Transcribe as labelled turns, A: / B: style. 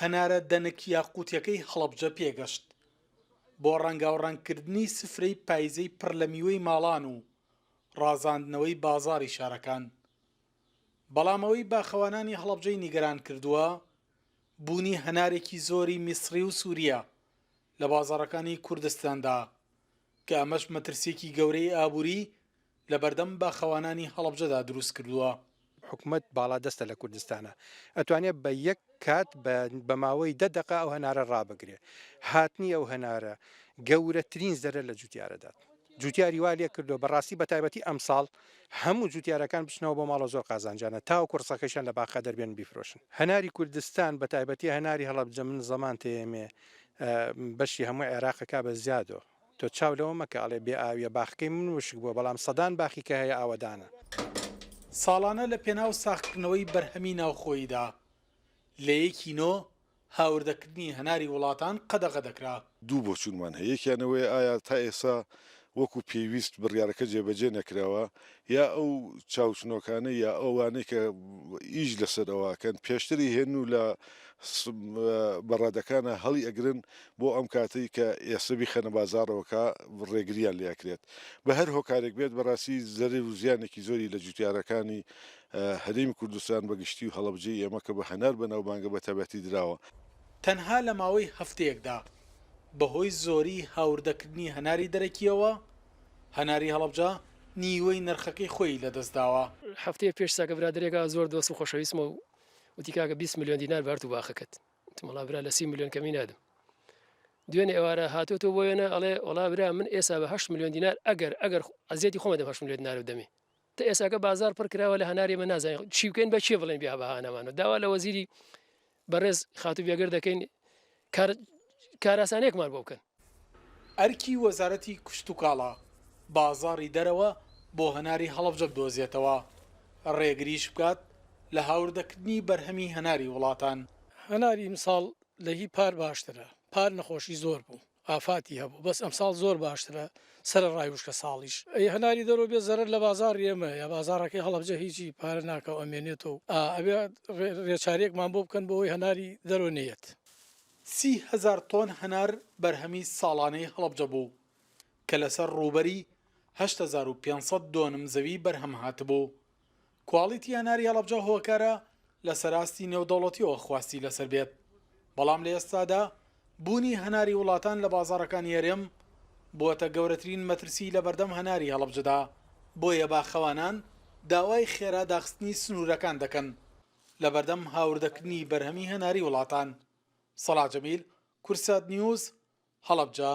A: هەنارە دەنک یاقووتیەکەی هەڵەبجە پێگەشت بۆ ڕەنگاوڕەنگکردنی سفرەی پایزەی پڕ لە میوەی ماڵان و ڕازاندنەوەی بازاڕی شارەکان. بەڵام ئەوەی باخەوانانی هەڵەبجەی نیگەران کردووە بوونی هەنارێکی زۆری میسری و سووریا لە بازاڕەکانی کوردستاندا کە ئەمەش مەترسێکی گەورەی ئابووری لە بەردەم باخەوانانی هەڵەبجەدا دروست کردووە.
B: حکومت باڵا دەستە لە کوردستانە ئەتوانێت بە یەک کات بە ماوەی 10 دقه ئەو هەنارە ڕابگرێ. هاتنی ئەو هەنارە گەورەترین زەرە لە جوتیارەدات. جوتیاری وا لێ کردو بەڕاستی بە تایبەتی ئەمساڵ هەموو جوتیارەکان بچنەوە بۆ ماڵە زۆر قازانجانە تاو کوڕسەکەشان لە باخە دەربێن بیفرۆشن. هەناری کوردستان بە تایبەتی هەناری هەڵەبجە من زەمان تێمێ بەشی هەموو عێراقەکە بە زیادەوە تۆ چاو لەوە مەکەڵێ بێ ئاویە باخەکەی من وشک بووە بەڵام سەدان باخی کە هەیە ئاوەدانە.
A: ساڵانە لە پێناو ساختکردنەوەی بەرهەمی ناوخۆییدا لە یەکینۆ هاوردەکردنی هەناری وڵاتان قەدەغە دەکرا.
C: دوو بۆ چوونمان هەیە یەکیانەوەی ئایا تا ئێستا وەکو پێویست بڕیارەکە جێبەجێ نەکراوە یا ئەو چاوچنۆکانە یا ئەوانەی کە ئیش لەسەرەوەکەن پێشتری هێن و لە بەڕادەکانە هەڵی ئەگرن بۆ ئەم کاتەی کە ئێسەبی خەنە بازارەوەکە ڕێگریان لێکرێت بە هەر هۆکارێک بێت بەڕاستی زەرێ و زیانێکی زۆری لە جوتیارەکانی هەرێمی کوردستان بەگشتی و هەڵەبجەی ئێمە کە بە هەنار بەناوبانگە بە تەبەتی دراوە.
A: تەنها لە ماوەی هەفتەیەکدا بەهۆی زۆری هاوردەکردنی هەناری دەرەکیەوە هەناری هەڵەبجە نیوەی نرخەکەی خۆی لەدەستداوە.
D: هەفتەیە پێش ساکە برادێکا زۆر دۆست و خۆشەویستمە و وتی کاکە 20 میلیۆن دینار بارت و باخەکەت مەڵا برا لە 30 میلیۆن کەمی نادم. دوێنێ ئێوارە هاتۆتۆ بۆیەنە ئەڵێ وڵا برا من ئێسا بە 8 میلیۆن دینار ئەگەر ئەزیەتی خۆمە دەم 8 میلیۆن دینار و دەمێ تا ئێساکە بازار پڕ کراوە لە هەناری من نازانین چی بکەین بە چێ بڵێن بیا بەهانەمانە داوا لە وەزیری بەڕێز خاتوو بێگەر دەکەین کاراسانەیەکمان بۆ بکەن.
A: ئەرکی وەزارەتی کوشت و کاڵا بازاڕی دەرەوە بۆ هەناری هەڵەبجە بدۆزێتەوە ڕێگریش بکات لە هاوردەکردنی بەرهەمی هەناری وڵاتان.
E: هەناری مساڵ لە هی پار باشترە پار نەخۆشی زۆر بوو ئافاتی هەبوو بەس ئەمساڵ زۆر باشترە سەر ڕایوشکە ساڵیش هەناری دەرەوە بێ زەرەر لە بازار ئێمە یا بازارەکەی هەڵەبجە هیچی پارە ناکەو ئەمێنێتەوە ئەبێ ڕێچارێکمان بۆ بکەن بۆەوەی هەناری دەرۆ نێت.
A: 30,000 تۆن هەنار بەرهەمی ساڵانەی هەڵەبجە بوو کە لەسەر ڕووبەری 8,500 دۆنم زەوی بەرهەم هاتبوو. کواڵیتی هەناری هەڵەبجە هۆکارە لە سەراستی نێودەوڵەتیەوە خواستی لەسەر بێت بەڵام لە ئێستادا بوونی هەناری وڵاتان لە بازاڕەکانی هەرێم بووەتە گەورەترین مەترسی لە بەردەم هەناری هەڵەبجەدا بۆیە باخەوانان داوای خێرا داخستنی سنوورەکان دەکەن لە بەردەم هاوردەکردنی بەرهەمی هەناری وڵاتان. سەڵات جەمیل، کورسات نیوز، هەڵەبجە.